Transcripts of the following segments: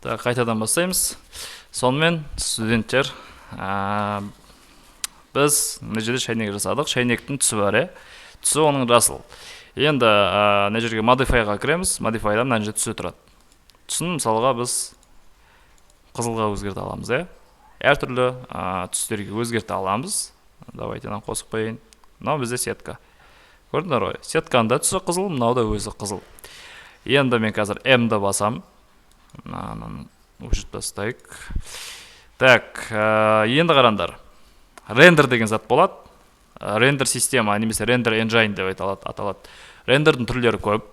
Так, қайтадан бастаймыз. Сонымен студенттер, біз мына жерде шайнек жасадық. Шайнектің түсі бар, түсі оның жасыл. Енді мына жерге modify-ға кіреміз. Modify-да мына жерде түсі тұрады. Түсін мысалға біз қызылға өзгерте аламыз, әртүрлі түстерге өзгерте аламыз. Давайте қосып қояйын. Мынау бізде сетка. Көрдіңдер ғой? Сетканың да түсі қызыл, мынау да өзі қызыл. Енді мен қазір M-ді басам. Өшіріп тастайық. Так, енді қараңдар. Рендер деген зат болады. Рендер система, немесе рендер engine деп аталады. Рендердің түрлері көп.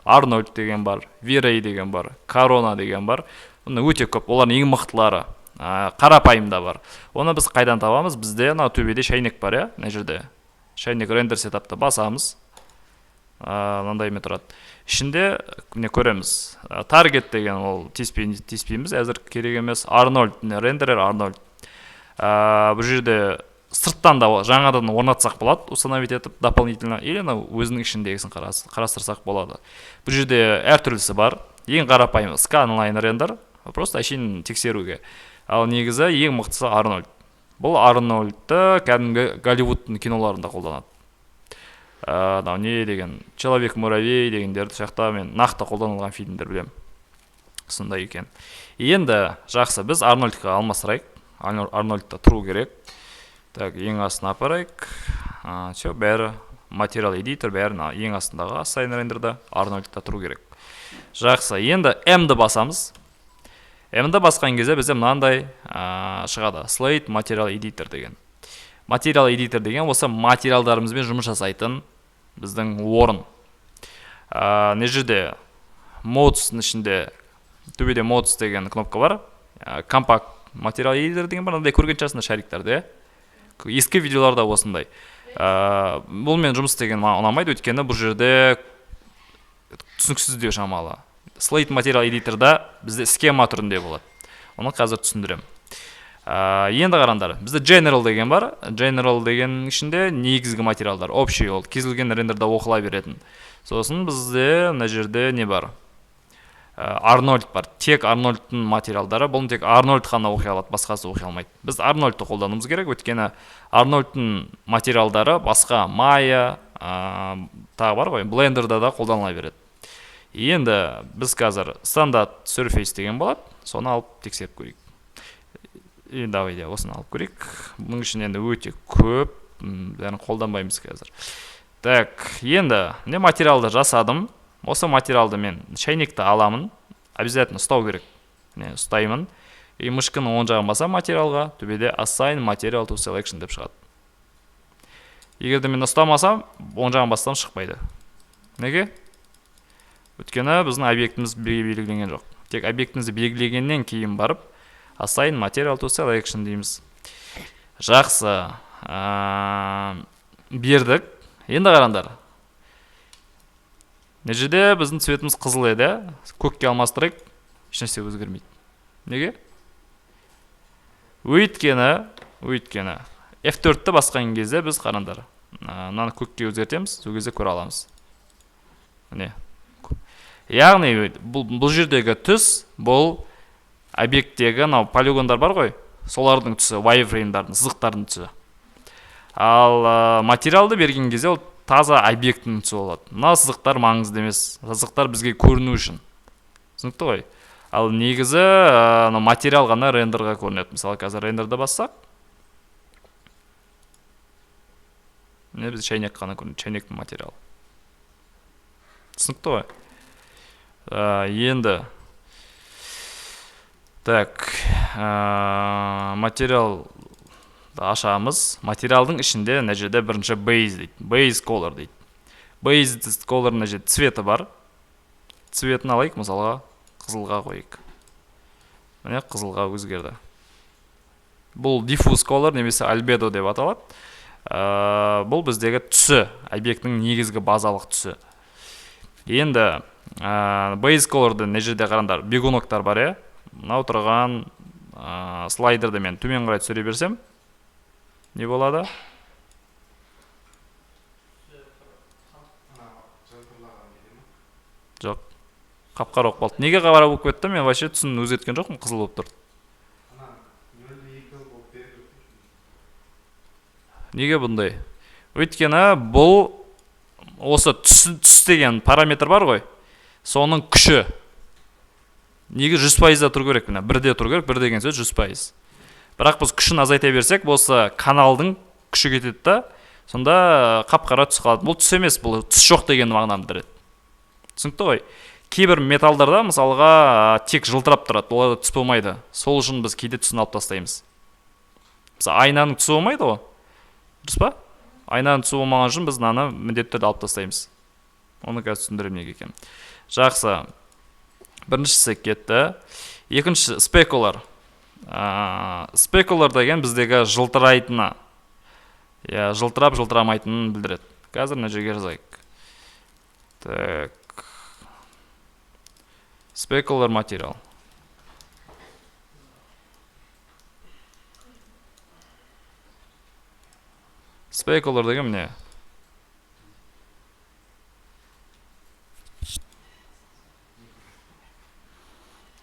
Arnold деген бар, V-Ray деген бар, Corona деген бар. Оны өте көп. Олардың ең мықтылары. Қарапайым да бар. Оны біз қайдан табамыз? Бізде төбеде шайнек бар, мына жерде. Шайнек рендер сетапты басамыз. Мынандаймен тұрады. Ішінде не көреміз? Target деген ол тиіспейміз, әзір керек емес. Arnold, рендерер Arnold. Бұл жерде сырттан да жаңадан орнатсақ болады, установить етіп дополнительно, или өзінің ішіндегісін қарастырсақ болады. Бұл жерде әртүрлісі бар. Ең қарапайым scanline рендер, просто әшейін тексеруге. Ал негізі ең мықтысы Arnold. Бұл Arnold'ты кәдімгі Голливудтың киноларында қолданады. Не деген Человек-муравей дегендерді шақта мен нақты қолданылған фильмдер білем. Сондай екен. Енді жақсы, біз Arnold'қа алмастырайық. Arnold'та тұру керек. Так, ең астына апарайық. Бәрі материал editor, бәрі ең астындағы assign рендерда Arnold'та тұру керек. Жақсы, енді M-ді басамыз. M-ді басқан кезде бізде мынандай шығады. Slate Material Editor деген. Material Editor деген осы материалдарымызбен жұмыс жасайтын біздің орын. Не жерде Modes-ның ішінде төбеде Modes деген кнопка бар. Compact Material Editor деген бар. Мынандай көрген шығарсыңдар шариктарда, Ескі видеоларда осындай. Бұл мен жұмыс деген ұнамайды, өйткені бұл жерде түсініксіздеу шамалы. Slate Material Editor'да бізде схема түрінде болады. Оны қазір түсіндірем. Енді қараңдар, бізде General деген бар. General деген ішінде негізгі материалдар, общий ол, кез-келген рендерда оқыла беретін. Сосын бізде мына жерде не бар? Arnold бар. Тек Arnold'тың материалдары, бұл тек Arnold қана оқи алады, басқасы оқи алмайды. Біз Arnold'ты қолдануымыз керек, өйткені Arnold'тың материалдары басқа Maya, тағы бар ғой, Blender'да да қолданыла береді. Енді біз қазір стандарт Surface деген болады, соны алып тексеріп көрейік. Давайте осыны алып көрейік. Бұның үшін енді өте көп, бәрін қолданбаймыз қазір. Так, енді не материалды жасадым. Осы материалды мен шайнекті аламын. Обязательно ұстау керек. Ұстаймын. Мышканың оң жағын басам материалға, төбеде assign material to selection деп шығады. Егерде мен ұстамасам, оң жағын бассам шықпайды. Неге? Өйткені біздің объектіміз белгіленген жоқ. Тек объектімізді белгілегеннен кейін барып assign material to selection дейміз. Жақсы. Бердік. Енді қараңдар. Мына жерде біздің цветіміз қызыл еді, көкке алмастырайық, ешнәрсе өзгермейді. Неге? Өйткені F4-ті басқан кезде біз қараңдар. Мынаны көкке өзгертеміз, сол кезде көре аламыз. Міне. Яғни бұл жердегі түс, бұл объекттегі полигондар бар ғой, солардың түсі, wireframe'дардың, сызықтардың түсі. Ал материалды берген кезде ол таза объекттің түсі болады. Мына сызықтар маңызды емес. Сызықтар бізге көріну үшін. Түсінікті ғой? Ал негізі материал ғана рендерға көрінеді. Мысалы, қазір рендерді бассақ, міне бізде шайнек қана көрінеді, шайнектің материалы. Түсінікті ғой? Енді так, материал ашамыз. Материалдың ішінде мына жерде бірінші base дейді. Base color дейді. Base color мына жерде цветі бар. Цветін алайық, мысалға қызылға қойайық. Міне қызылға өзгерді. Бұл diffuse color немесе albedo деп аталады. Бұл біздегі түсі, объектінің негізгі базалық түсі. Енді base color'ды мына жерде қараңдар, бегуноктар бар, мынау тұрған слайдерді мен төмен қарай түсіре берсем, не болады? Жоқ. Қап-қара болып қалды. Неге қара болып кетті? Мен вообще түсін өзгерткен жоқпын, қызыл болып тұрды. Неге бұндай? Өйткені бұл осы түс деген параметр бар ғой. Соның күші. Неге 100% тұру керек? Мына 1-де тұру керек, 1 деген сөз 100%. Бірақ біз күшін азайта берсек, болса каналдың күші кетеді да, сонда қап-қара түс қалады. Бұл түс емес, бұл түс жоқ деген мағынаны білдіреді. Түсінікті ғой? Кейбір металдарда мысалға тек жылтырап тұрады, оларда түс болмайды. Сол үшін біз кейде түсін алып тастаймыз. Мысалы, айнаның түсі болмайды ғой. Дұрыс па? Айнаның түсі болмаған үшін біз мынаны міндетті түрде алып тастаймыз. Оны қазір түсіндіремін неге екенін. Жақсы. Біріншісі кетті. Екінші спекулар. Спекулар деген біздегі жылтырайтыны. Я жылтырап жылтырамайтынын білдіреді. Қазір мына жерге жазайық. Так. Specular материал. Specular деген міне.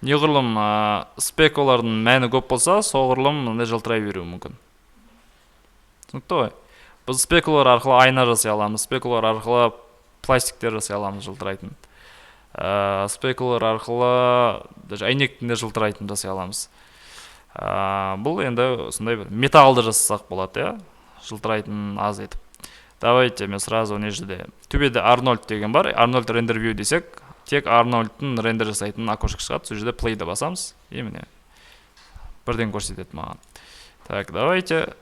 Неғұрлым спекулардың мәні көп болса, соғұрлым мындай жылтырай беруі мүмкін. Түсінікті ғой? Біз спекулар арқылы айна жасай аламыз, спекулар арқылы пластиктер жасай аламыз жылтырайтын. Спекулар арқылы даже әйнектің жылтырайтын жасай аламыз. Бұл енді сондай бір металлды жасасақ болады, я? Жылтырайтын аз етіп. Давайте мен сразу не жерде. Төбеде Arnold деген бар. Arnold Render View десек, тек Arnold'тың рендер жасайтын окошко шығады. Сол жерде play-ді басамыз. И міне бірден көрсетеді маған. Так, давайте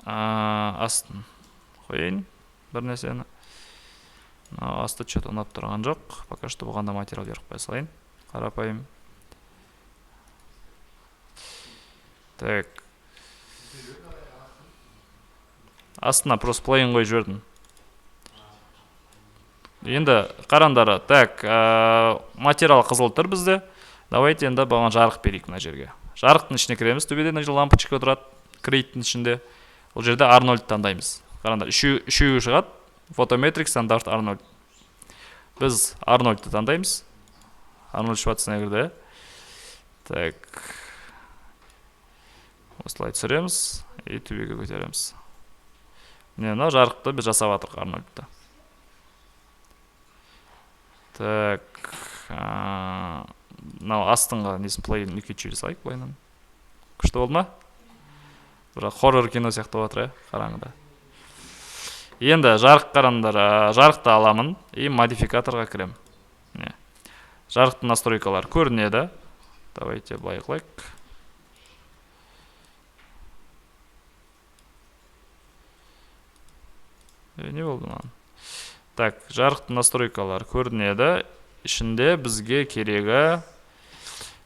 астын қойайын бір нәрсені. Асты что-то ұнап тұрған жоқ. Пока что бұғанда материал беріп қоя салайын. Қарапайым. Так. Астына просто плейн қойып жібердім. Енді қараңдар. Так, материал қызыл тұр бізде. Давайте енді бұған жарық берейік мына жерге. Жарықтың ішіне кіреміз. Төбеде лампочка тұрады. Крейттің ішінде. Ол жерде Arnold таңдаймыз. Қараңдар, үшеуі шығады. Photometric стандарт Arnold. Біз Arnold'ты таңдаймыз. Arnold Schwarzenegger'ді. Так. Осылай түсіреміз. И төбеге көтереміз. Міне, мына жарықты біз жасап жатырық Arnold'ты. Так. Мынау астыңға несін плейін нүкетші жасайық плейнен. Күшті болды ма? Бірақ хоррор кино сияқты отыра, қараңында. Енді жарық қараңдар, жарықты аламын и модификаторға кірем. Жарықтың настройкалар көрінеді. Давайте былай қылайық. Не болды маған? Так, жарықтың настройкалар көрінеді. Ішінде бізге керегі.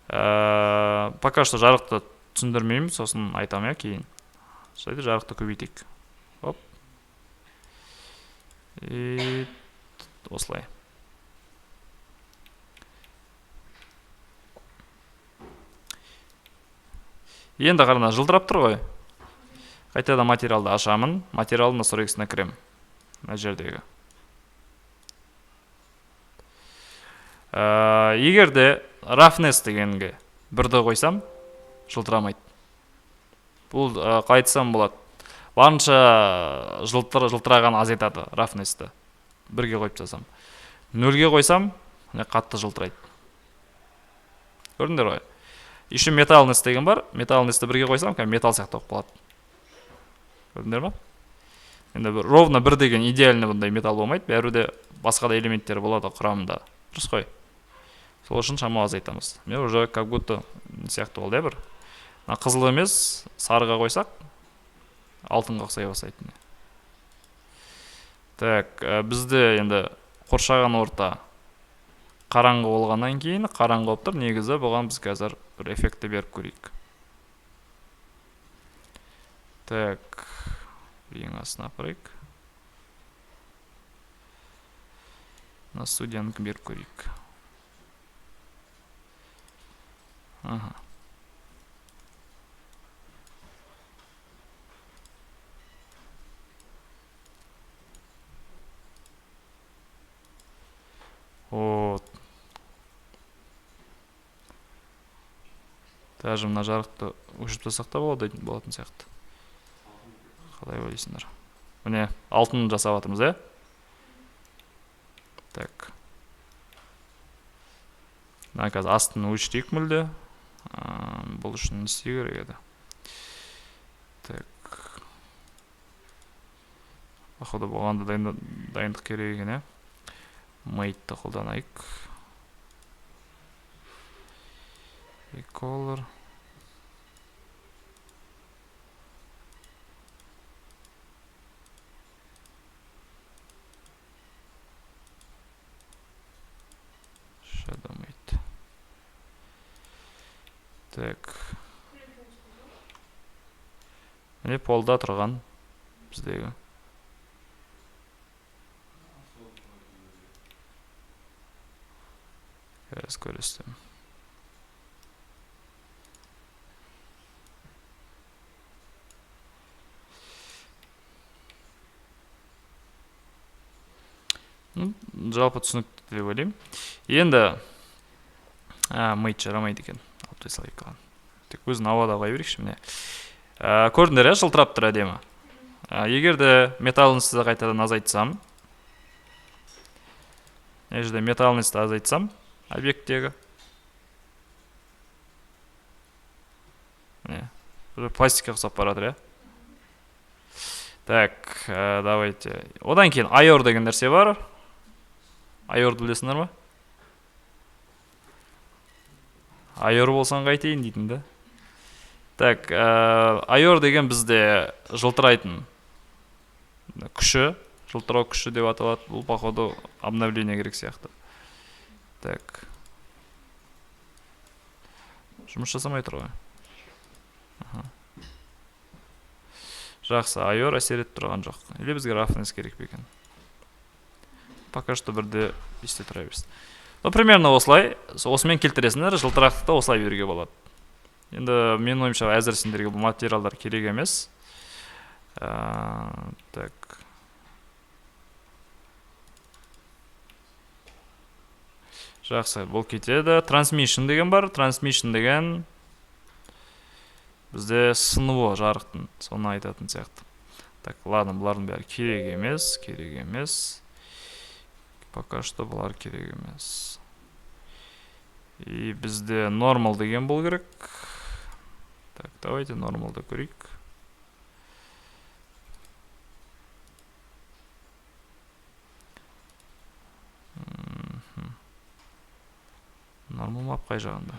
Пока что жарықты түсіндірмеймін, сосын айтам я кейін. Шайды жарықты көбейтейік. Оп. И осылай. Енді қарына жылдырап тұр ғой. Қайтадан материалды ашамын. Материалдың настройкасына кірем. Мына жердегі. Егерде roughness дегенге бірді қойсам, жылтырамайды. Бұл қайтсам болады. Барынша жылтыраған аз етады roughness-ті. Бірге қойып жасам. 0-ге қойсам, қатты жылтырайды. Көрдіңдер ғой? Еще металлнess деген бар. Металлнess-ті бірге қойсам, металл сияқты болып қалады. Көрдіңдер ма? Енді ровно 1 деген идеальный бұндай металл болмайды. Бәрі басқа да элементтер болады құрамында. Дұрыс қой. Сол үшін шамалы азайтамыз. Мен уже как будто сияқты болды бір. Қызыл емес, сарыға қойсақ, алтынға ұқсай бастайды. Так, бізде енді қоршаған орта қараңғы болғаннан кейін, қараңғы болып тұр. Негізі бұған біз қазір бір эффектті беріп көрейік. Так, ең астына апарайық. На студияны беріп көрейік. Ага. Вот. даже мына жарықты өшіріп тастасақ та болатын сияқты. Қалай ойлайсыңдар? Міне, алтын жасап жатырмыз, Так. Мына қазір астын өшірейік мүлде. Бұл үшін не істеу керек еді? Так. Походу болғанда дайындық керек екен, Mate'ті қолданайық. Color. Shadow Mate. Так. Міне полда тұрған біздегі. Қазір көресіздер. Жалпы түсінікті деп ойлаймын. Енді Mate жарамайды екен. Алып тастайық қалған. Тек өзін ауада қоя берейікші міне. Көрдіңдер, жылтырап тұр әдемі. Егер де металлностьті қайтадан азайтсам, жерде металлностьті азайтсам, объекттегі. Пластикқа ұқсап баратыр, Так, давайте. Одан кейін айор деген нәрсе бар. Айорды білесіңдер ма? Айор болсан қайтейін дейтін да. Так, айор деген бізде жылтырайтын күші, жылтырау күші деп аталады. Бұл походу обновление керек сияқты. Так. Жұмыс жасамай тұр ғой. Жақсы, айор әсер етіп тұрған жоқ. Или бізге roughness керек бе екен? Пока что бірде есте тұра берсін. Примерно осылай, осымен келтіресіңдер, жылтырақтықты осылай беруге болады. Енді мен ойымша әзір сендерге бұл материалдар керек емес. Так. Жақсы, бұл кетеді. Transmission деген бар. Transmission деген бізде сынуы жарықтың, соны айтатын сияқты. Так, ладно, бұлардың бәрі керек емес. Пока что бұлар керек емес. И бізде normal деген бұл керек. Так, давайте нормалды көрейік. Нормал мап қай жағында?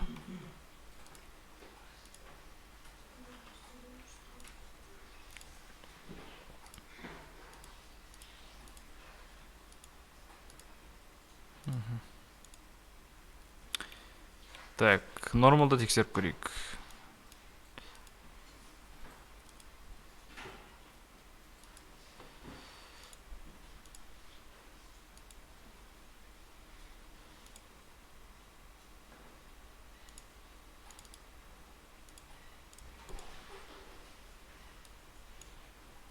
Так, нормалды тексеріп көрейік.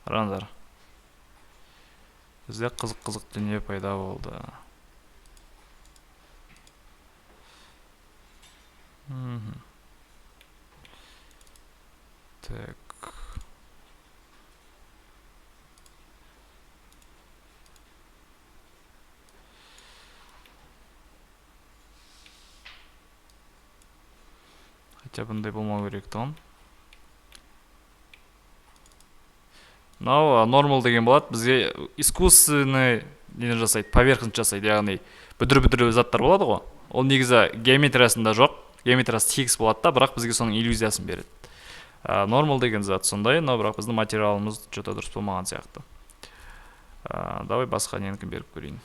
Рандар. Бізде қызық дүние пайда болды. Так. Хотя бұндай болмау керек тұғын. Мынау нормал деген болады. Бізге искусственный нені жасайды, поверхность жасайды, яғни бүдір-бүдір заттар болады ғой. Ол негізі геометриясында жоқ. Геометриясы тегіс болады да, бірақ бізге соның иллюзиясын береді. Нормал деген зат сондай, но бірақ біздің материалымыз что-то дұрыс болмаған сияқты. Давай басқа ненікін беріп көрейін.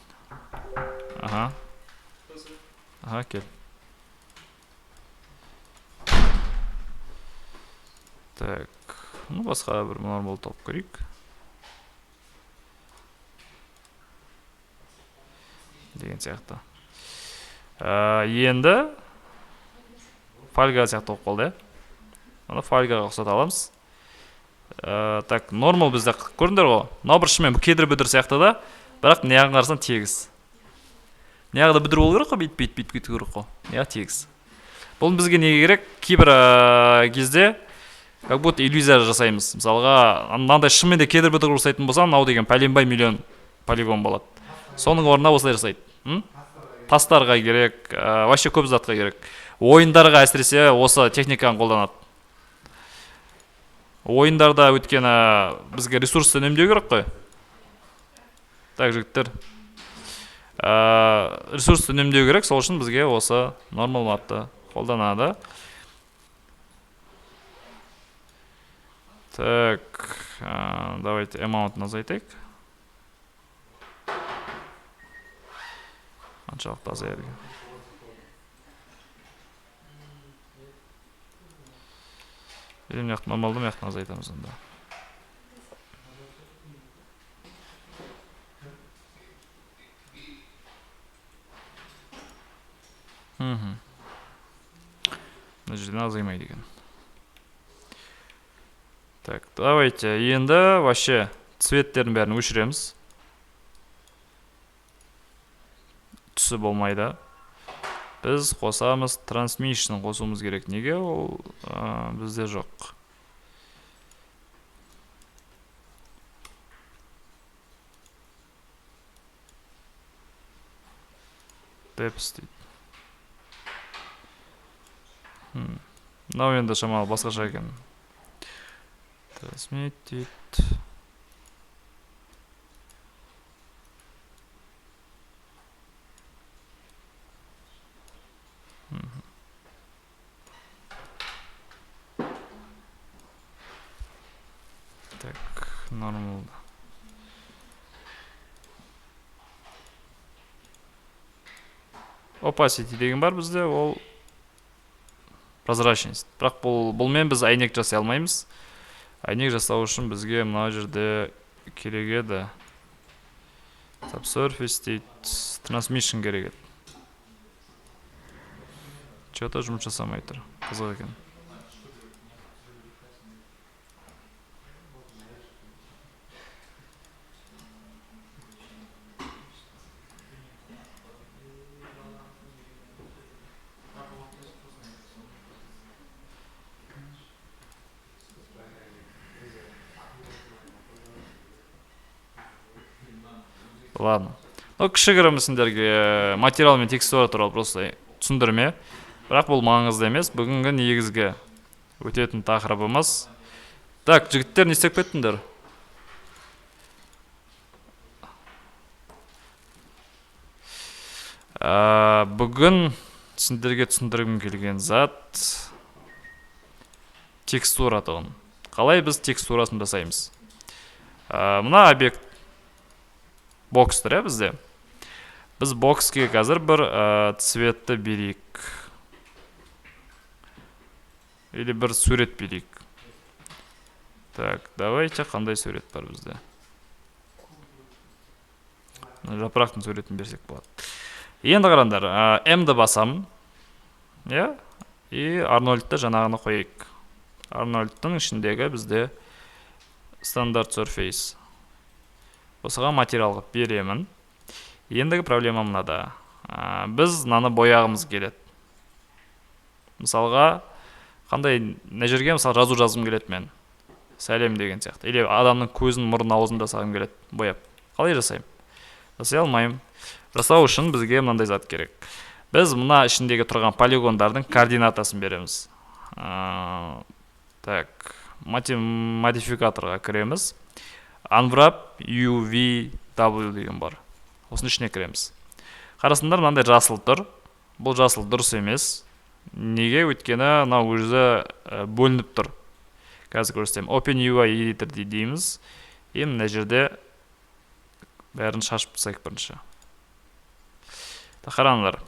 Ага, кел. Так, ну басқа бір нормал тауып көрейік. Деген сияқты. Енді фольга сияқты болып қалды. Оны фольгаға ұқсат аламыз. Так, нормал бізде көрдіңдер ғой. Мынау бір шынымен кедір бүдір сияқты да, бірақ неғын қарасаң тегіс. Неғыда бүдір болу керек қой, бейт кету керек қой. Неға тегіс. Бұл бізге неге керек? Кейбір кезде как будто иллюзия жасаймыз. Мысалға, мынандай шынымен де кедір бұдыр жасайтын болса, мынау деген пәленбай миллион полигон болады. Соның орнына осылай жасайды. Тастарға керек, вообще көп затқа керек. Ойындарға әсіресе осы техниканы қолданады. Ойындарда өйткені бізге ресурсты үнемдеу керек қой. Так, жігіттер. Ресурсты үнемдеу керек, сол үшін бізге осы нормал матты қолданады. Так, давайте amount азайтайық. Қаншалықты азаяды. Или мына жақты нормалды, мына жақтан азайтамыз онда. Мына жерден азаймайды екен. Так, давайте енді вообще цветтердің бәрін өшіреміз. Түсі болмайды. Біз қосамыз, transmission қосуымыз керек. Неге ол бізде жоқ? Depth дейді. Мынау енді шамалы басқаша екен. Transmit дейді. Так, нормал. Opacity деген бар бізде, ол прозрачность. Бірақ бұлмен біз әйнек жасай алмаймыз. Әйнек жасау үшін бізге мына жерде керек еді. Subsurface дейді, transmission керек еді. Че-то жұмыс жасамай тұр. Қызық екен. Ладно. Кішігірім сендерге материал мен текстура туралы просто түсіндірме. Бірақ бұл маңызды емес. Бүгінгі негізгі өтетін тақырыбымыз. Так, жігіттер не істеп кеттіңдер? Бүгін сендерге түсіндіргім келген зат текстура тұғын. Қалай біз текстурасын жасаймыз? Мына объект бокстыр, бізде. Біз бокске қазір бір цветті берейік. Или бір сурет берейік. Так, давайте, қандай сурет бар бізде? Жапырақтың суретін берсек болады. Енді қараңдар, M-ді басам. И Арнольдты жаңағыны қойайық. Арнольдтың ішіндегі бізде стандарт surface. Осыға материалға беремін. Ендігі проблема мынада. Біз наны бояғымыз келеді. Мысалға, қандай жерге мысалы жазу жазғым келеді мен. Сәлем деген сияқты. Или адамның көзін, мұрын, аузын жасағым келеді бояп. Қалай жасаймын? Жасай алмаймын. Жасау үшін бізге мынандай зат керек. Біз мына ішіндегі тұрған полигондардың координатасын береміз. Так, модификаторға кіреміз. Unwrap UVW деген бар. Осының ішіне кіреміз. Қарасындар, мынандай жасыл тұр. Бұл жасыл дұрыс емес. Неге? Өйткені мынау өзі бөлініп тұр. Қазір көрсетемін. Open UI Editor дейміз. Мына жерде бәрін шашып тастайық бірінші. Қараңдар.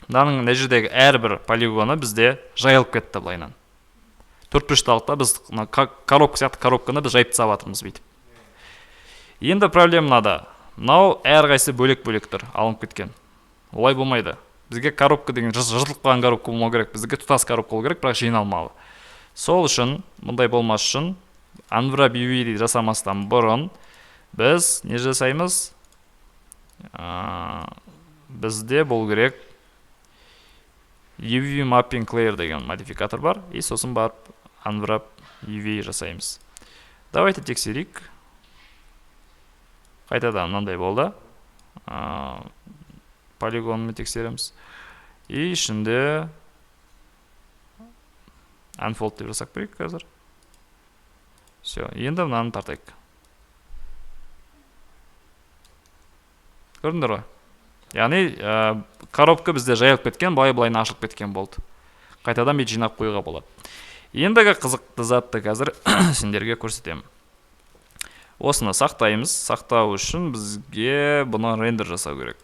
Мына жердегі әрбір полигоны бізде жайылып кетті былайынан. 4-5 талықта біз коробка сияқты коробканы біз жайып тастап жатырмыз бүйтіп. Енді проблема мынада. Мынау әрқайсысы бөлек-бөлек тұр, алынып кеткен. Олай болмайды. Бізге коробка деген жыртылып қалған коробка болмау керек. Бізге тұтас коробка болу керек, бірақ жиналмалы. Сол үшін, мұндай болмас үшін, Unwrap UV жасамастан бұрын біз не жасаймыз? Бізде болу керек UV mapping layer деген модификатор бар, и сосын барып unwrap UV жасаймыз. Давайте тексерейік. Қайтадан мынандай болды. Полигонны тексереміз. И ішінде unfold деп жасап көрейік қазір. Все, енді мынаны тартайық. Көрдіңдер ғой? Яғни коробка бізде жайылып кеткен, былай ашылып кеткен болды. Қайтадан бет жинап қоюға болады. Ендігі қызықты затты қазір сендерге көрсетемін. Осыны сақтаймыз. Сақтау үшін бізге бұны рендер жасау керек.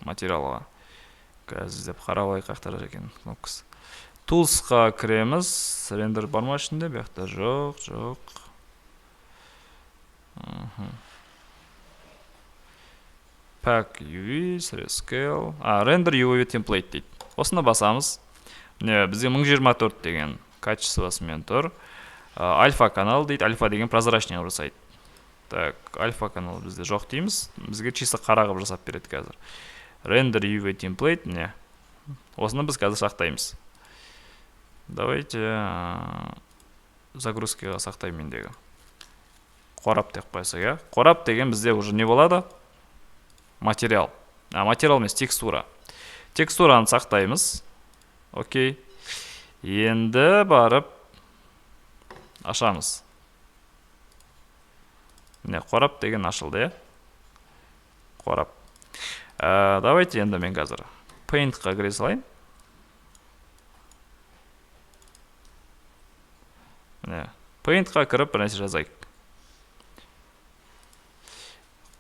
Материалға. Қазір деп қарабай қақтар екен кнопкасы. Tools'қа кіреміз. Рендер бар ма ішінде? Бияқта жоқ. Pack UV, Rescale. Render UV template дейді. Осыны басамыз. Бізде 1024 деген качествосымен тұр. Альфа канал дейді. Альфа деген прозрачный жасайды. Так, альфа канал бізде жоқ дейміз. Бізге чисто қарағып жасап береді қазір. Render UV template. Осыны біз қазір сақтаймыз. Давайте загрузкаға сақтаймын мендегі. Қорап деп қойсақ, қорап деген бізде уже не болады? Материал. Материал емес, текстура. Текстураны сақтаймыз. Окей. Енді барып ашамыз. Қорап деген ашылды, қорап. Давайте енді мен қазір Paint-қа кіре салайын. Paint-қа кіріп бір нәрсе жазайық.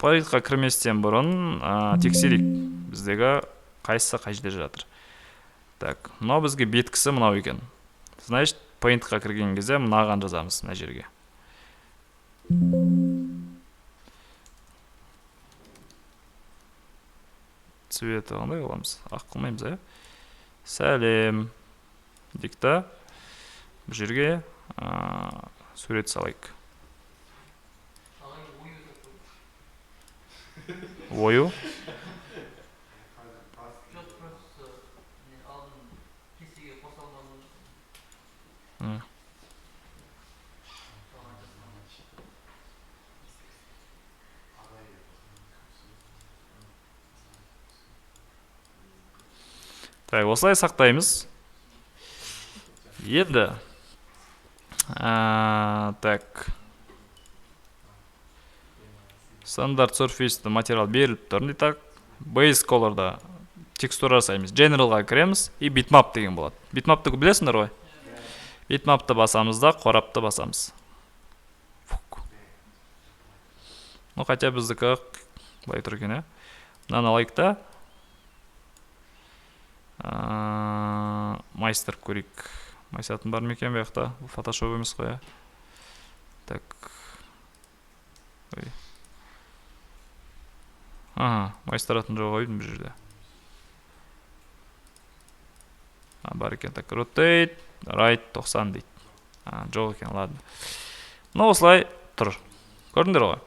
Paint-қа кірместен бұрын тексерейік. Біздегі қайсысы қай жерде жатыр. Так, мынау бізге беткісі мынау екен. Значит, Paint-қа кірген кезде мынаған жазамыз мына жерге. Цветі қандай қыламыз? Ақ қылмаймыз, Сәлем. Дикта. Бұл жерге сурет салайық. Ою. Так, осылай сақтаймыз. Енді. Так. Стандарт surface материал беріліп тұр. Так, base color'да текстура жасаймыз. General'ға кіреміз и bitmap деген болады. Bitmap'ты білесіңдер ғой? Bitmap'ты басамыз да, қорапты басамыз. Ну, хотя біздікі былай тұр екен, Мынаны алайық та. Майстер көрейік. Майсатын бар ма екен бияқта? Бұл фотошоп емес қой, Так. Майстаратын жоқ ойдым бір жерде. Бар екен, так, rotate, right, 90 дейді. Жоқ екен, ладно. Ну, осылай тұр. Көрдіңдер ғой?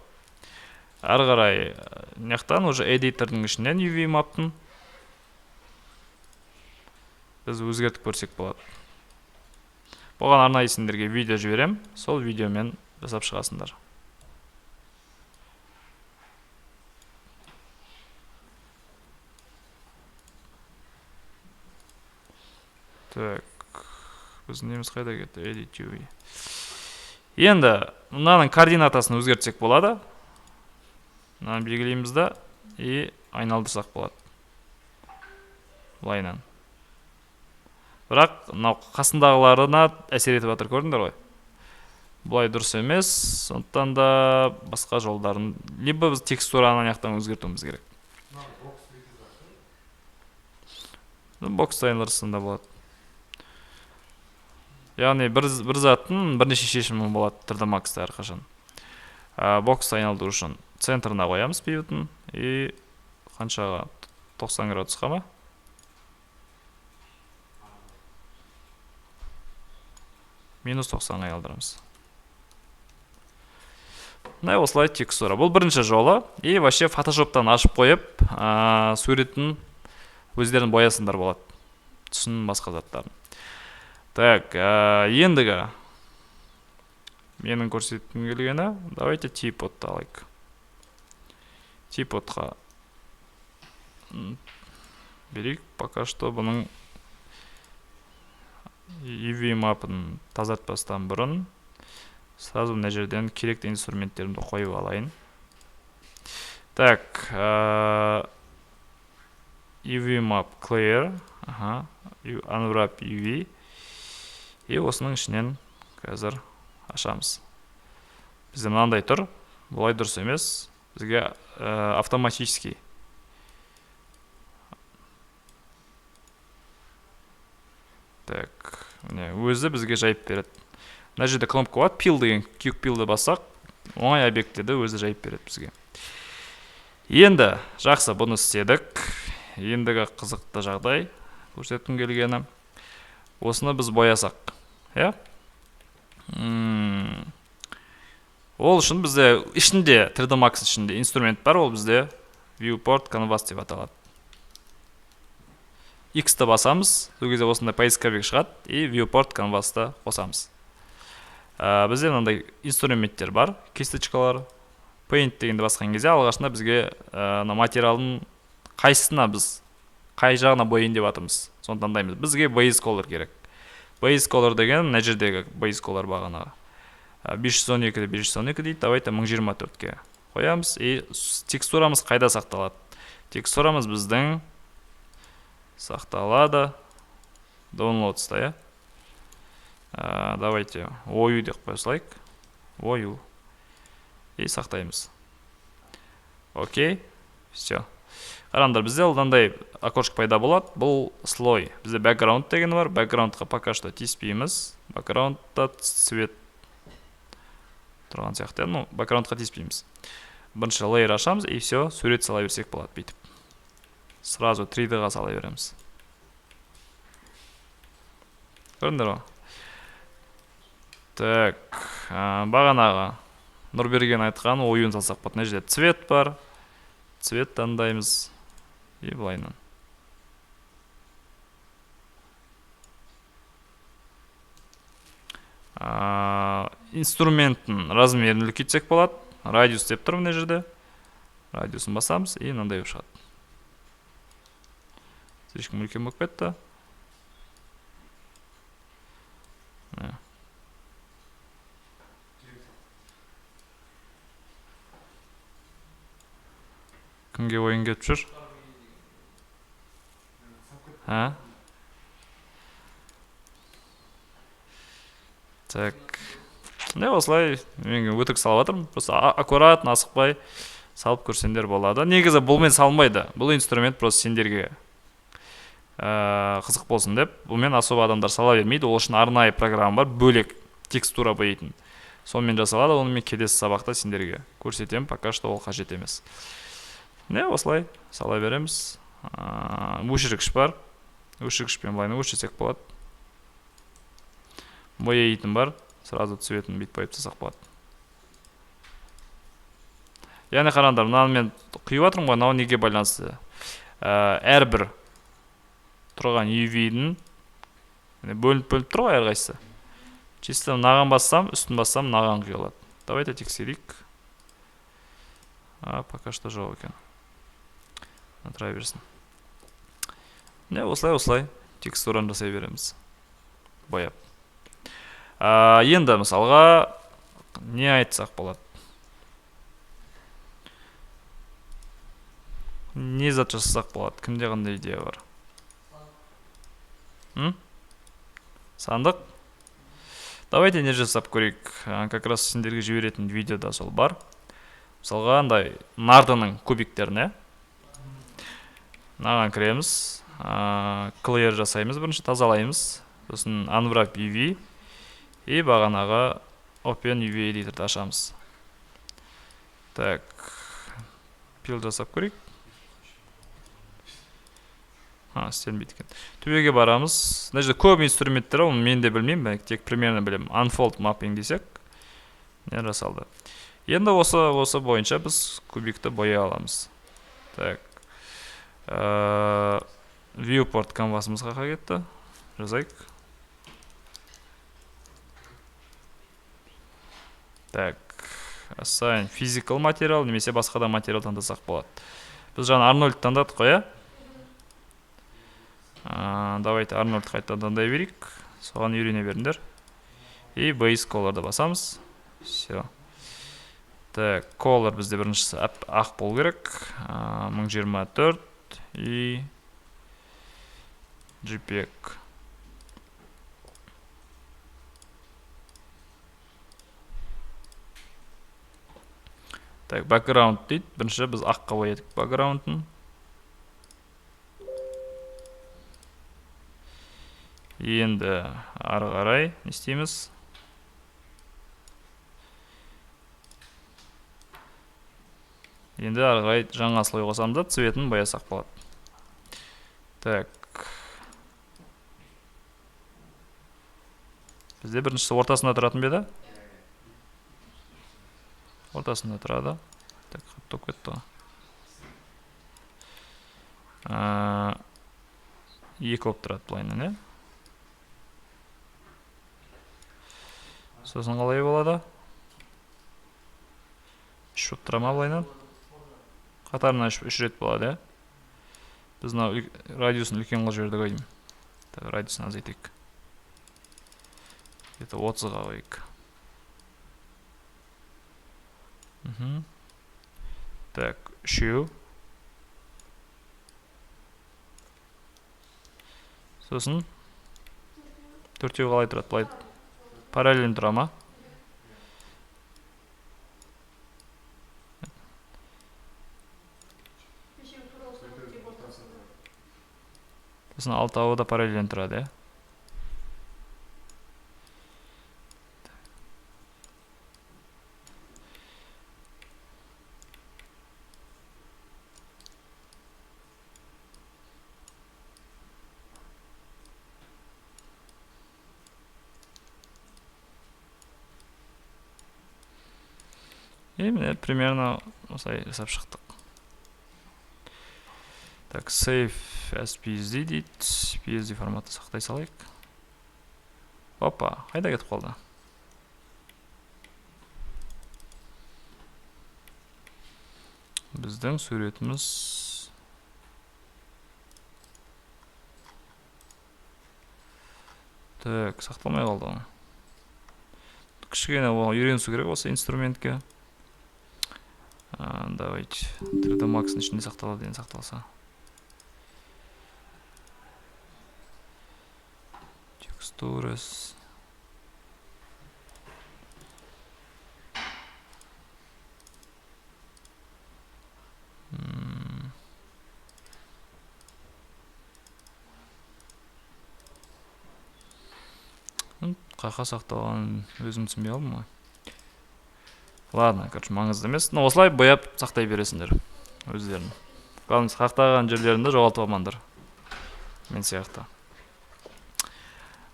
Ары қарай, неқтан уже эдитордың ішінен UV маптың біз өзгертіп көрсек болады. Бұған арнайы сендерге видео жіберем, сол видеомен жасап шығасыңдар. Так, біздің неміз қайда кетті? Edit UV. Енді, мынаның координатасын өзгертсек болады. Мынаны белгілейміз да, и айналдырсақ болады. Бұлайынан. Бірақ, қасындағыларына әсер етіп жатыр, көрдіңдер ғой? Бұлай дұрыс емес, сондықтан да басқа жолдарын, либо біз текстураны аяқтан өзгертуіміз керек. Бокс айналдырысында болады. Яғни бір заттың бірнеше шешімі болады 3D Max'та әрқашан. Бокс айналдыру үшін центрына қоямыз пивотын, и қаншаға 90 градусқа ма? Минус 90 айналдырамыз. Осылай текстура. Бұл бірінші жолы. И вообще фотошоптан ашып қойып, суретін өздерін боясындар болады. түсін басқа заттарын. Так, ендігі менің көрсеткім келгені, давайте типодты алайық. Типодқа берейік. Пока что бұның UV мапын тазартпастан бұрын сразу мына жерден керекті инструменттерімді қойып алайын. Так, UV map clear, unwrap UV, и осының ішінен қазір ашамыз. Бізде мынандай тұр, бұлай дұрыс емес, бізге автоматически. Так, өзі бізге жайып береді. Мына жерде кнопка бар, пил деген, күйік пилді бассақ, оңай объекттерді өзі жайып береді бізге. Енді жақсы, бұны істедік. Ендігі қызықты жағдай көрсеткім келгені. Осыны біз боясақ. Ол үшін бізде ішінде 3D Max ішінде инструмент бар, ол бізде Viewport Canvas деп аталады. X-ті басамыз, сол кезде осындай поисковик шығады, и Viewport Canvas-ты қосамыз. Бізде мынандай инструменттер бар, кисточкалар, Paint дегенді басқан кезде алғашында бізге материалдың қайсысына біз қай жағына бояйын деп атымыз. Соны таңдаймыз. Бізге base color керек. Base color деген мына жердегі base color бағанағы 512-де 512 дейді. Давайте 1024-ке қоямыз. И текстурамыз қайда сақталады? Текстурамыз біздің сақталады downloads-та, Давайте ою деп қойсылайық. Ою. И сақтаймыз. Окей. Все. Қараңдар, бізде мынандай окошко пайда болады. Бұл слой. Бізде background деген бар. Backgroundқа пока что тиіспейміз. Backgroundта цвет тұрған сияқты. Ну, backgroundқа тиіспейміз. Бірінші layer ашамыз, и все, сурет сала берсек болады бүйтіп. Сразу 3D-ға сала береміз. Көрдіңдер ма? Так, бағанағы Нұрберген айтқан ойын салсақ болады. Мына жерде цвет бар. Цвет таңдаймыз. И былайынан. Инструменттің размерін үлкейтсек болады. Радиус деп тұр мына жерде. Радиусын басамыз, и мынандай шығады. Слишком үлкен болып кетті. Кімге ойын кетіп жүр? Так. Осылай мен өтік салып жатырмын. Просто аккуратно, асықпай салып көрсеңдер болады. Негізі бұлмен салынбайды. Бұл инструмент просто сендерге қызық болсын деп. Бұлмен особо адамдар сала бермейді. Ол үшін арнайы программа бар, бөлек текстура бояйтын. Сонымен жасалады. Оны мен келесі сабақта сендерге көрсетемін. Пока что ол қажет емес. Осылай сала береміз. Өшіргіш бар. Өшіргішпен былайны өшірсек болады. Бояйтын бар. Сразу цветін бүйтіп қойып тастасақ болады. Яғни қараңдар, мынаны мен құйып жатырмын ғой, мынау неге байланысты? Әрбір тұрған UV-дің бөлініп тұр ғой әрқайсысы. Чисто мынаған бассам, үстін бассам, мынаған құйылады. Давайте тексерейік. Пока что жоқ екен. Натыра берсін. Осылай текстураны жасай береміз. Бояп. Енді мысалға не айтсақ болады? Не зат жасасақ болады? Кімде қандай идея бар? Сандық? Давайте не жасап көрейік. Как раз сендерге жіберетін видеода сол бар. Мысалға андай нардының кубиктеріне. Наған кіреміз. Clear жасаймыз. Бірінші тазалаймыз. Сосын unwrap UV. И бағанаға Open UV Editor'ды ашамыз. Так. Пил жасап көрейік. Істенбейді екен. Төбеге барамыз. Мына жерде көп инструменттер, оны мен де білмеймін, тек примерно білемін. Unfold mapping десек, не жасалды. Енді осы бойынша біз кубикті бояй аламыз. Так. viewport канвасымыз қақа кетті. Жазайық. Так, assign physical материал немесе басқа да материал таңдасақ болады. Біз жаңа Арнольд таңдадық қой, Давайте Арнольд қайта таңдай берейік. Соған үйрене беріңдер. И base color'ды басамыз. Все. Так, color бізде біріншісі ақ болу керек. 1024 и JPEG. Так, background дейді. Бірінші біз аққа боядық background'ын. Енді ары қарай не істейміз? Енді ары қарай жаңа слой қосамыз да цветін боясақ болады. Так. Бізде біріншісі ортасында тұратын беді? Ортасында тұрады. Так, топ кетті. Екі болып тұрады бұлайынан, Сосын қалай болады? Үш болып тұра ма бұлайынан? Қатарынан үш рет болады, Біз радиусын үлкен қылып жібердік ойдым. Так, радиусын азайтайық. Это 30-ға қойық. Так, үшеу. Сосын төртеу қалай тұрады, бұлай параллель тұра ма? Сосын алтауы да параллель тұрады, И міне примерно осылай жасап шықтық. Так, save as PSD дейді. PSD форматты сақтай салайық. Опа, қайда кетіп қалды? Біздің суретіміз так, сақталмай қалды. Кішкене үйренісу керек осы инструментке. Давайте 3D Max'ın ішінде сақталады деген сақталса. Textures. Қақа сақталған өзім түсінбей алдым ғой. Ладно, короче, маңызды емес. Осылай бояп сақтай бересіңдер өздерін. Қалыңыз қақтаған жерлерінде жоғалтып алмаңдар. Мен сияқты.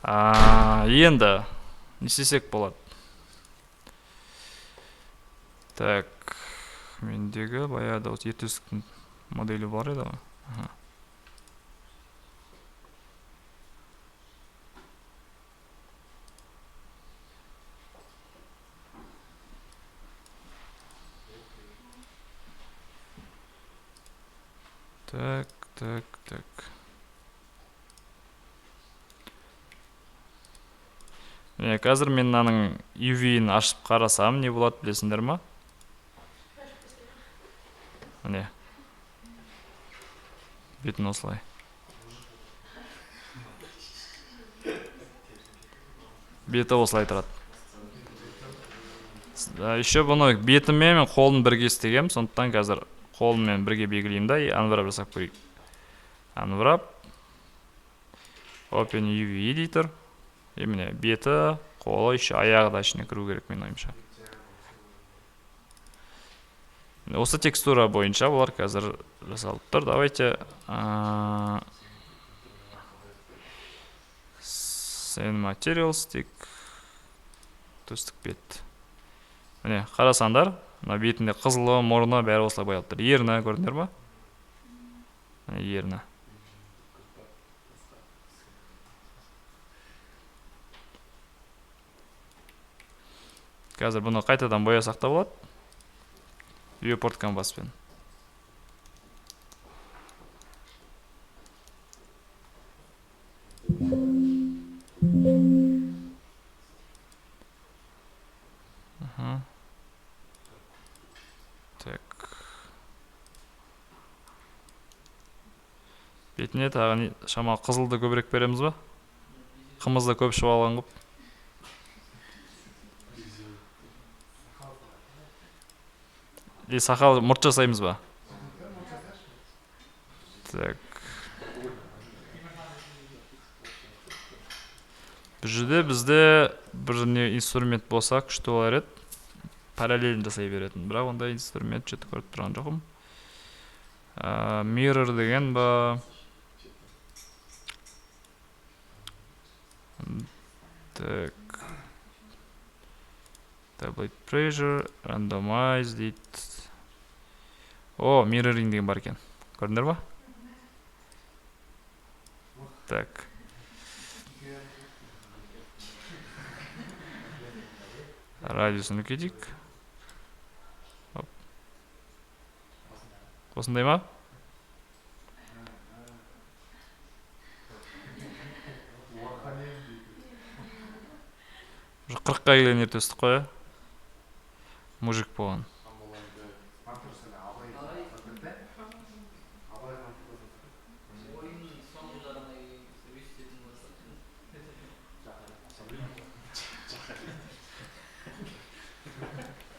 Енді не істесек болады? Так, мендегі баяғыда осы ертөстіктің моделі бар еді ғой. Так. Қазір мен мынаның UV-ін ашып қарасам, не болады білесіңдер ма? Міне. Бетін осылай. Беті осылай тұрады. Еще бұны бетімен мен қолын бірге істегем, сондықтан қазір қолыммен бірге белгілеймін да, Unwrap жасап көрейік. Unwrap. Open UV Editor. Міне беті, қолы, еще аяғы да ішіне кіру керек мен ойымша. Осы текстура бойынша бұлар қазір жасалып тұр. Давайте Send Materials тек төстік бет. Міне қарасаңдар, бетінде қызылы, мұрны бәрі осылай боялып тұр. Ерні көрдіңдер ма? Ерні. Қазір бұны қайтадан боясақ та болады. Viewport канваспен. Так. Бетіне тағы шамалы қызылды көбірек береміз ба? Қымызды көп ішіп алған қып. Сақал мұрт жасаймыз ба? Так. Бұл жерде бізде бір инструмент болса күшті болар еді. Параллелін жасай беретін. Бірақ ондай инструмент жеті көріп тұрған жоқым. Mirror деген ба? Так. Tablet pressure, randomize дейді. О, mirroring деген бар екен. Көрдіңдер ба? Так. Радиусын үлкейтейік. Осындай ма? Уже 40-қа келген ерте өстік қой. Мужик болған.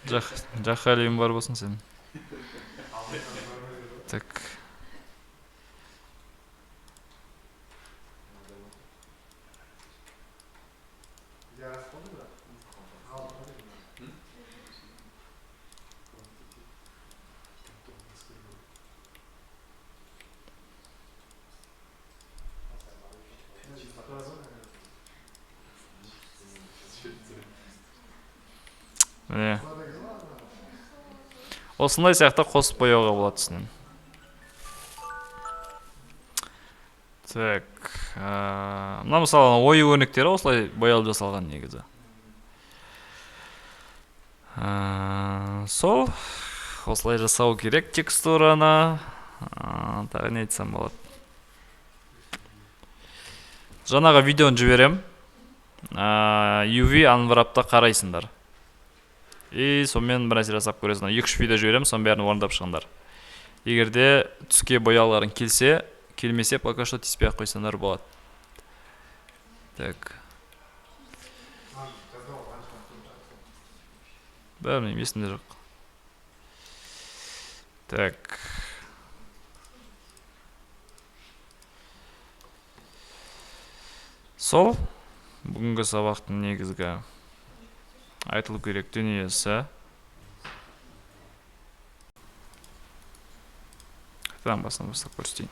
Жаққа әлемі бар болсын сен. Так. Міне. Осындай сияқты қосып бояуға болады түсінен. Так. Мына мысалы ою өрнектері осылай боялып жасалған негізі. Сол. Осылай жасау керек текстураны. Тағы не айтсам болады. Жаңағы видеоны жіберем. UV анврапта қарайсыңдар. И сонымен бір нәрсе жасап көресіңдер. 2-3 видео жіберем, соның бәрін орындап шығыңдар. Егерде түске бояуларың келсе, келмесе пока что тиіспей қойсаңдар болады. Так. Бәрінен есімде жоқ. Так. Сол. Бүгінгі сабақтың негізгі айтылу керек дүниесі. Қайтадан басынан бастап көрсетейін.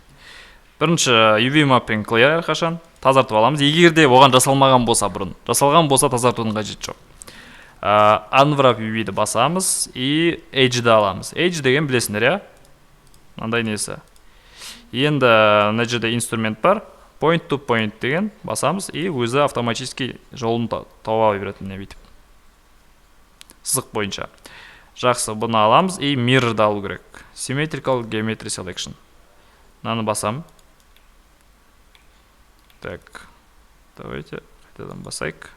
Бірінші UV mapping clear әрқашан тазартып аламыз. Егерде оған жасалмаған болса бұрын, жасалған болса тазартудың қажеті жоқ. Unwrap UV-ді басамыз и Edge-ді аламыз. Edge деген білесіңдер, я? Мынандай несі. Енді мына жерде инструмент бар. Point to point деген басамыз и өзі автоматически жолын тауа беретін не бүйтіп. Сызық бойынша. Жақсы, бұны аламыз и mirror-ды алу керек. Symmetrical Geometry Selection. Мынаны басам. Так. Давайте қайтадан басайық.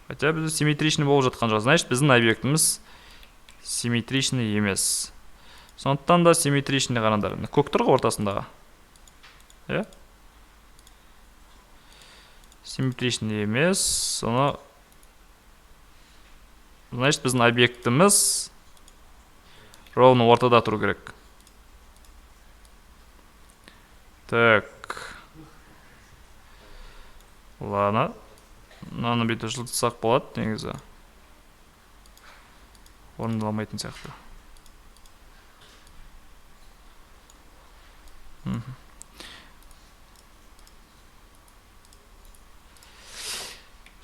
Хотя бізде симметричный болып жатқан жоқ. Значит, біздің объектіміз симметричный емес. Сондықтан да симметричный қараңдар. Көк тұр ғой ортасындағы. Е? Симметричный емес. Соны значит, біздің объектіміз ровно ортада тұру керек. Так. Ладно. Мынаны бүйтіп жылтысақ болады, негізі. Орындаламайтын сияқты.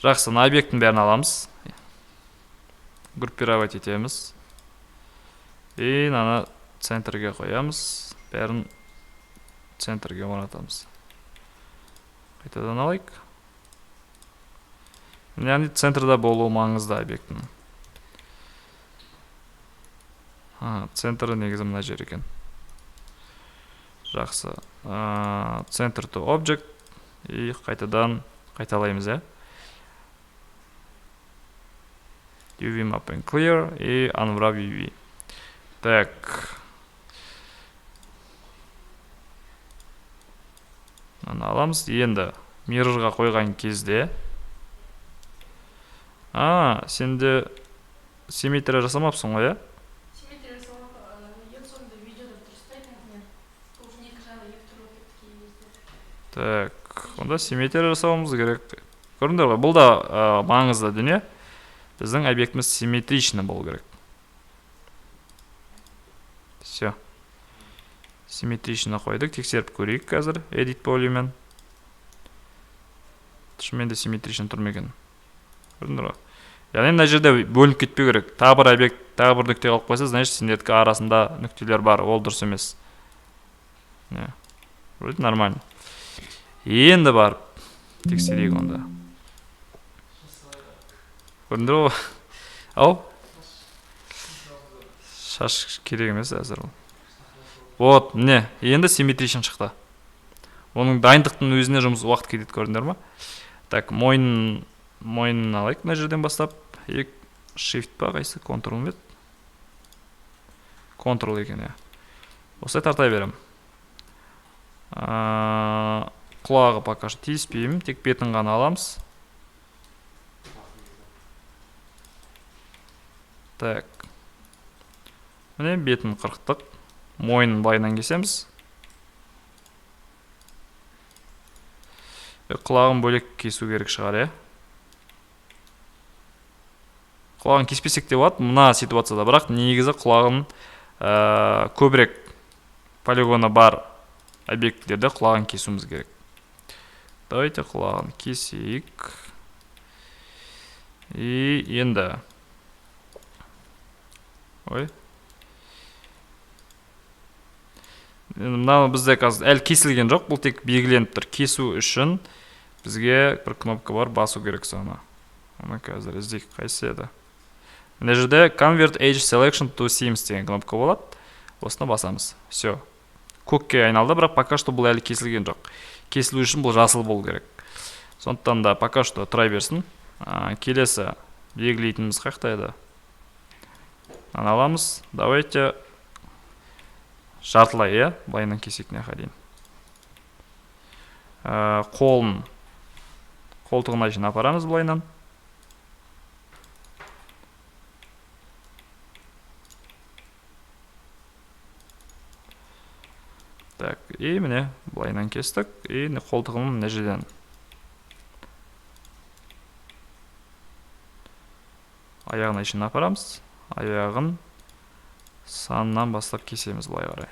Жақсы, мына объекттің бәрін аламыз. Группировать етеміз. И мынаны центрге қоямыз. Бәрін центрге орнатамыз. Қайтадан алайық. яғни центрда болуы маңызды объектінің. Центрі негізі мына жер екен. Жақсы. Center to object. И қайтадан қайталаймыз, ә? UV mapping clear и unwrap UV. Так. Мына аламыз. Енді mirrorға қойған кезде сенде симметрия жасамапсың ғой, ә? Симметрия жасамап, ең соңында видеода дұрыстайды, например. Уже екі жағы екі түрлі болып кетті кей кезде. Так, онда симметрия жасауымыз керек. Көрдіңдер ғой, бұл да маңызды дүние. Біздің объектіміз симметричный болу керек. Все. Симметричный қойдық. Тексеріп көрейік қазір edit полимен. Шынымен де симметричный тұр ма екен? Көрдіңдер ғой. Яғни мына жерде бөлініп кетпеу керек. Тағы бір объект, тағы бір нүкте қалып қойса, значит сендердікі арасында нүктелер бар, ол дұрыс емес. Вроде нормально. Енді барып тексерейік онда. Көрдіңдер ғой? Ау? Шаш керек емес әзір ол. Вот, міне, енді симметричный шықты. Оның дайындықтың өзіне жұмыс уақыт кетеді, көрдіңдер ма? Так, мойнын алайық мына жерден бастап. Shift па қайсы? Ctrl бет? Ctrl екен, е. Осылай тартай берем. Құлағы пока что тиіспеймін, тек бетін ғана аламыз. Так. Міне бетін қырықтық. Мойнын былайынан кесеміз. Құлағын бөлек кесу керек шығар, е. Құлағын кеспесек те болады мына ситуацияда, бірақ негізі құлағын көбірек полигоны бар объектілерде құлағын кесуіміз керек. Давайте құлағын кесейік. И енді. Ой. Мынау бізде қазір әлі кесілген жоқ, бұл тек белгіленіп тұр. Кесу үшін бізге бір кнопка бар, басу керек соны. Оны қазір іздейік, қайсы еді. Мына жерде Convert Edge Selection to Seams деген кнопка болады. Осыны басамыз. Все. Көкке айналды, бірақ пока что бұл әлі кесілген жоқ. Кесілу үшін бұл жасыл болу керек. Сондықтан да пока что тұра берсін. Келесі белгілейтініміз қайда еді? Аламыз. Давайте жартылай, е, былайынан кесек не дейін. Қолтығына үшін апарамыз былайынан. Так, и міне былайынан кестік, и қолтығын мына жерден. Аяғына үшін апарамыз. Аяғын санынан бастап кесеміз былай қарай.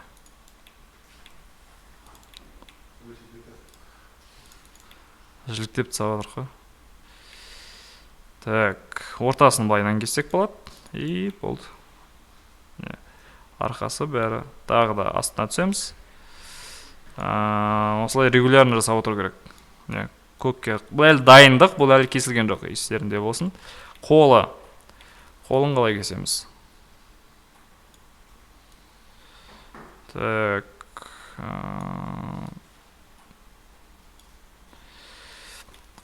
Жіліктеп сабадыр қой. Так, ортасын былайынан кессек болады. И болды. Арқасы бәрі. Тағы да астына түсеміз. Осылай регулярно жасап отыру керек. Көкке. Бұл әлі дайындық, бұл әлі кесілген жоқ. Естерінде болсын. Қолын қалай кесеміз? Так.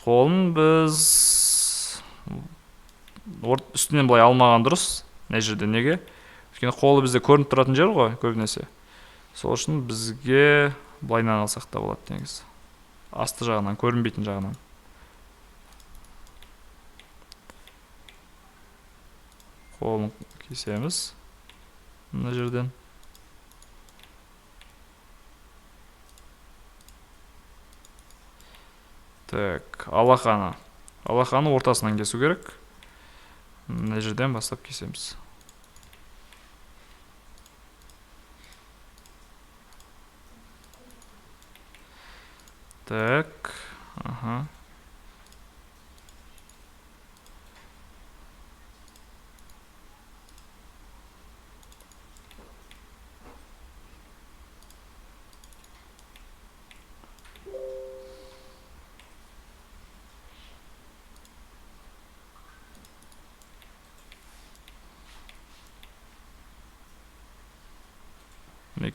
Қолын біз үстінен былай алмаған дұрыс. Мына жерде неге? Өйткені қолы бізде көрініп тұратын жер ғой, көбінесе. Сол үшін бізге былайынан алсақ та болады негізі. Асты жағынан, көрінбейтін жағынан. Қолын кесеміз. Мына жерден. Так, алақаны. Алақаны ортасынан кесу керек. Мына жерден бастап кесеміз. Так, ага.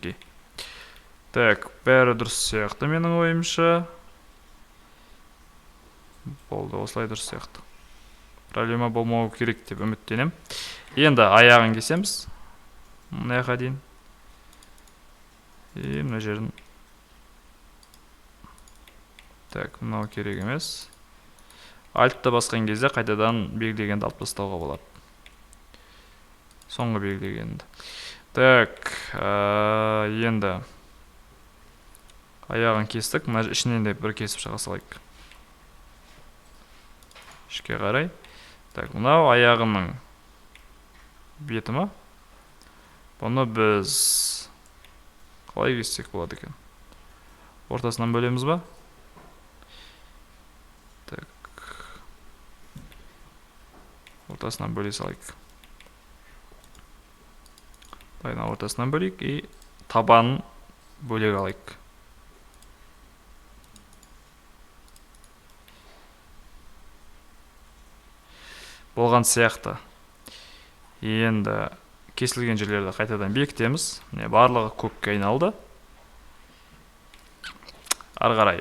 мінекей. Так, бәрі дұрыс сияқты менің ойымша. Болды, осылай дұрыс сияқты. Проблема болмауы керек деп үміттенем. Енді аяғын кесеміз. Мына жаққа дейін. Мына жерін. Так, мынау керек емес. Альтты басқан кезде қайтадан белгілегенді алып тастауға болады. Соңғы белгілегенді. Так, енді аяғын кестік. Мына ішінен де бір кесіп шыға салайық. Ішке қарай. Так, мынау аяғының беті ма? Бұны біз қалай кессек болады екен? Ортасынан бөлеміз ба? Так. Ортасынан бөле салайық. Дайна ортасынан бөлейік и табанын бөлек алайық. Болған сияқты. Енді кесілген жерлерді қайтадан бекітеміз. Барлығы көкке айналды. Ары қарай.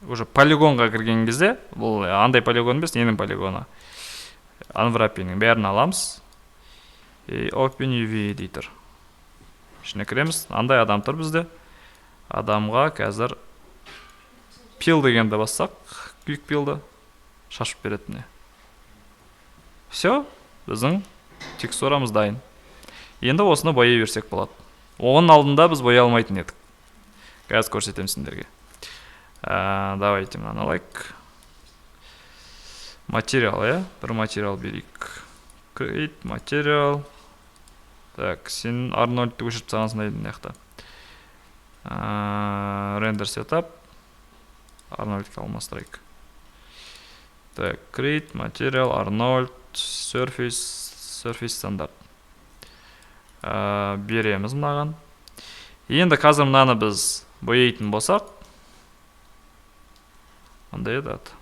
Уже полигонға кірген кезде, бұл андай полигон емес, ненің полигоны. Unwrapping'нің бәрін аламыз. Open UV Editor. Ішіне кіреміз. Андай адам тұр бізде. Адамға қазір пил дегенді бассақ, күйік пилді шашып беретіне. Все, біздің текстурамыз дайын. Енді осыны бояй берсек болады. Оғын алдында біз боя алмайтын едік. Қазір көрсетем сендерге. Давайте мынаны алайық. Материал, бір материал берейік. Create материал. Так, сен Арнольдты өшіріп саған сынайдың яқта. Render setup. Арнольдке алмастырайық. Так, create материал, Арнольд, surface стандарт. Береміз мынаған. Енді қазір мынаны біз бояйтын болсақ. Қандай еді аты?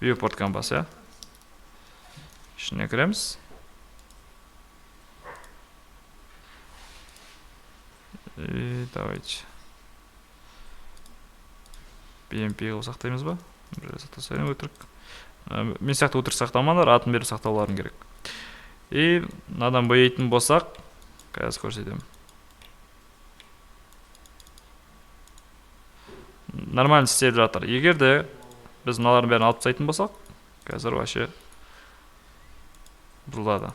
Viewport Canvas, Ішіне кіреміз. И давайте. BMP-ға сақтаймыз ба? Сақтасайын өтірік. Мен сияқты өтірік сақтамаңдар, атын беріп сақтауларын керек. И мынадан бояйтын болсақ, қазір көрсетемін. Нормально істеп жатыр. Егер де біз мыналардың бәрін алып тастайтын болсақ, қазір вообще бұзылады.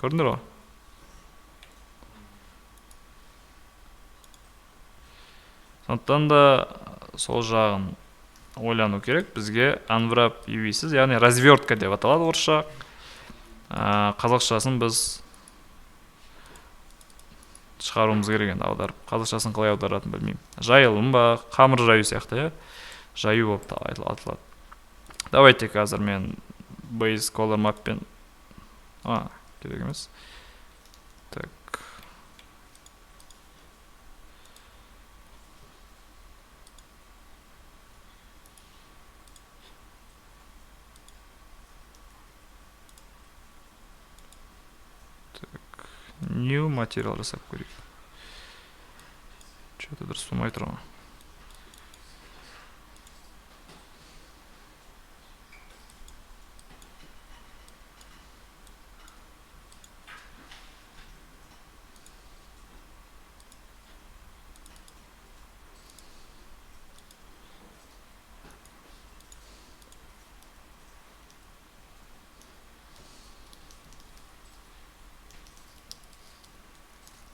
Көрдіңдер ғой? Сондықтан да сол жағын ойлану керек. Бізге Unwrap UV-сіз, яғни развертка деп аталады орысша. Қазақшасын біз шығаруымыз керек енді аударып. Қазақшасын қалай аударатын білмеймін. Жайылым ба, қамыр жаю сияқты, жаю болып аталады. Давайте қазір мен base color mapпен керек емес. Так. New материал жасап көрейік. Что-то дұрыс болмай тұр ма?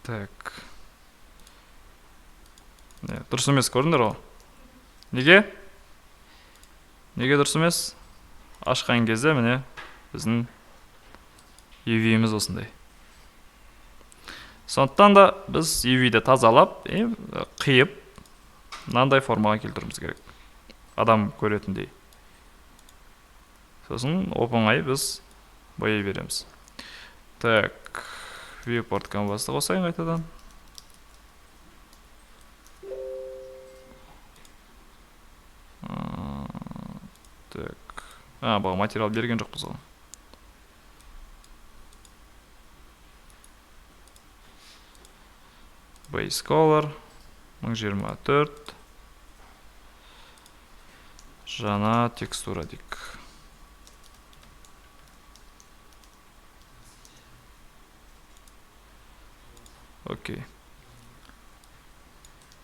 Так. Дұрыс емес, көрдіңдер ғой? Неге? Неге дұрыс емес? Ашқан кезде міне біздің UV-міз осындай. Сондықтан да біз UV-ді тазалап, қиып, мынандай формаға келтіруіміз керек. Адам көретіндей. Сосын оп-оңай біз бояй береміз. Так. Viewport Canvas'ты қосайын қайтадан. Так. Бұл материал берген жоқпыз ғой. base color 1024. Жаңа текстура дейік. Окей.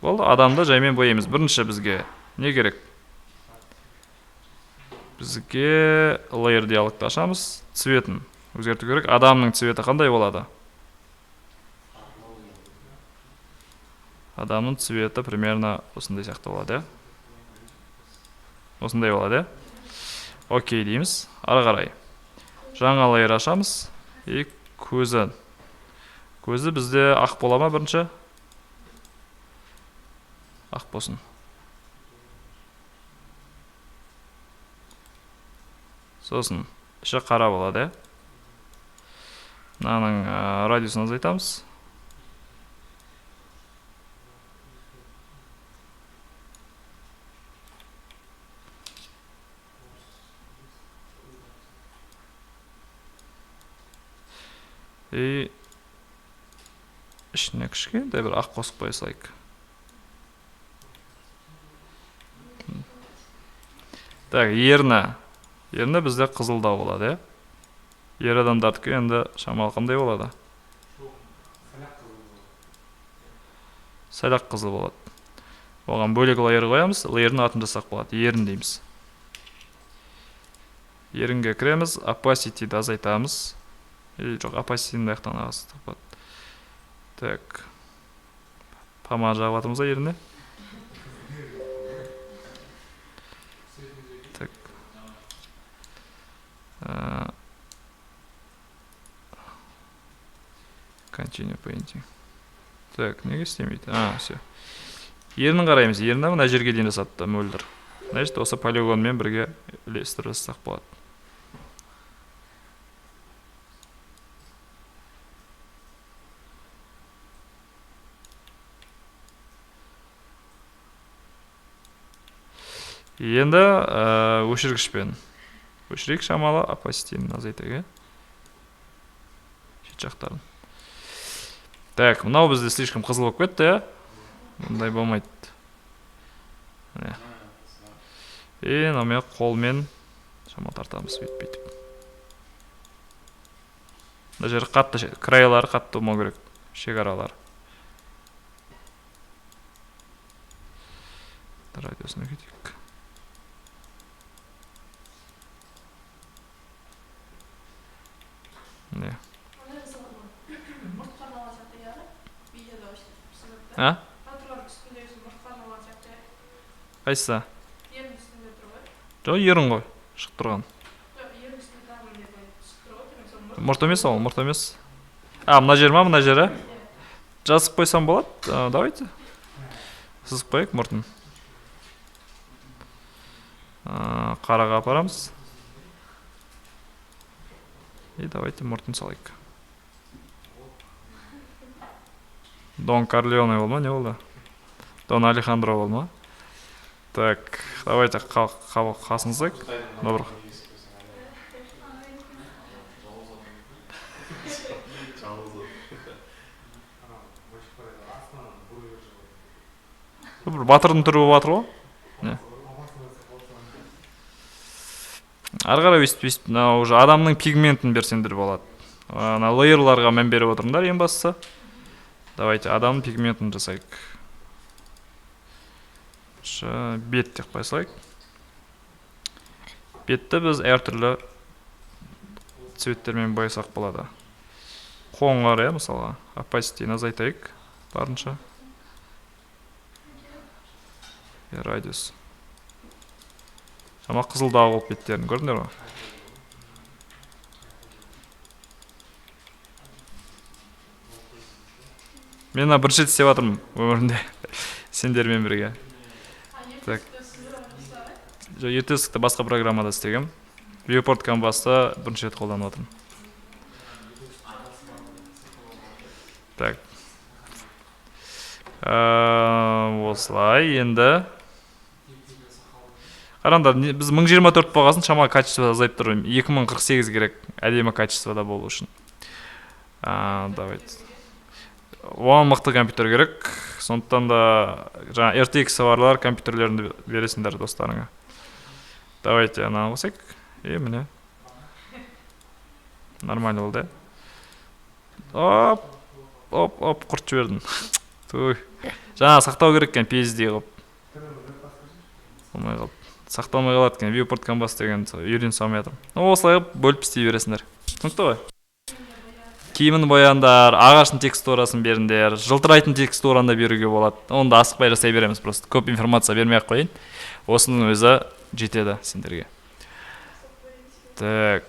Болды, адамды жаймен бояймыз. Бірінші бізге не керек? Бізге layer диалогты ашамыз, цветін өзгерту керек. Адамның цветі қандай болады? Адамның цветі примерно осындай сияқты болады. Осындай болады. Окей дейміз. Ары қарай. Жаңа layer ашамыз. И көзі. Көзі бізде ақ бола ма бірінші? Ақ болсын. Сосын іші қара болады. Мынаның радиусын азайтамыз. И ішіне кішкентай бір ақ қосып қоя салайық. Так, ерні. Ерні бізде қызылда болады. Ер адамдардікі енді шамалы қандай болады? Сәл-ақ қызыл болады. Оған бөлек layer қоямыз, layer'ның атын жасақ болады. Ерін дейміз. Ерінге кіреміз, opacity'ді азайтамыз. Жоқ, opacity'ні аяқтан ағасы тапады. Так. Пама жағып атымызда еріне. Так. Continue painting. Так, неге істемейді? Все. Ерінің қараймыз. Еріні мына жерге дейін жасатты, мөлдір. Значит, осы полигонмен бірге үлестіріп жасақ болады. Енді өшіргішпен. Өшірейік шамалы, опаситетін азайтайық. Шет жақтарын. Так, мынау бізде слишком қызыл болып кетті, мұндай болмайды. И мынаумен қолмен шамалы тартамыз, бүйтіп. Мына жер қатты, крайлары қатты болмау керек, шекаралар. Радиосына кетейік. Не? Қайсысы? Жоқ, ерін ғой, шығып тұрған. Мұрт емес ол, мұрт емес. Мына жер ма, мына жері? Жазып қойсам болады? Давайте. Сызып қойық мұртын. Қараға апарамыз. И давайте мұртын салайық. Дон Корлеоне бол ма, не болды? Дон Алехандро бол ма? Так, давайте қасынсақ. Добр. Батырдың түрі болып атыр ғой? Ары қарай өйстіп, уже адамның пигментін берсеңдер болады. Лейерларға мән беріп отырыңдар ең бастысы. Давайте адамның пигментін жасайық. Бет деп қойсайық. Бетті біз әртүрлі цветтермен боясақ болады. Қоңғар, мысалға, опаситетін азайтайық барынша. Радиус. Шама қызылдағы болып беттерін көрдіңдер ма? Мен бірінші рет істеп жатырмын өмірімде. Сендермен бірге. Так. Ертесікті басқа программада істегем. Viewport Canvas'та бірінші рет қолданып жатырмын. Так. Осылай, енді қараңдар, біз 1024 болғасын шама качество азайып тұр. 2048 керек, әдемі качествода болу үшін. Давайте. оған мықты компьютер керек. Сондықтан да жаңа RTX барлар компьютерлерін бересіңдер достарыңа. Давайте ана қосайық. Міне. Нормально болды. Оп, құрт жібердім. Жаңа сақтау керек екен PSD қылып. Болмай қалды. Сақталмай қалады екен. Viewport Canvas деген үйрен салмай жатырмын. Осылай қылып бөліп істей бересіңдер. Түсінікті ғой? Киімін бояндар, ағаштың текстурасын беріңдер, жылтырайтын текстураны да беруге болады. Оны да асықпай жасай береміз, просто көп информация бермей-ақ қойын. Осының өзі жетеді сендерге. Так.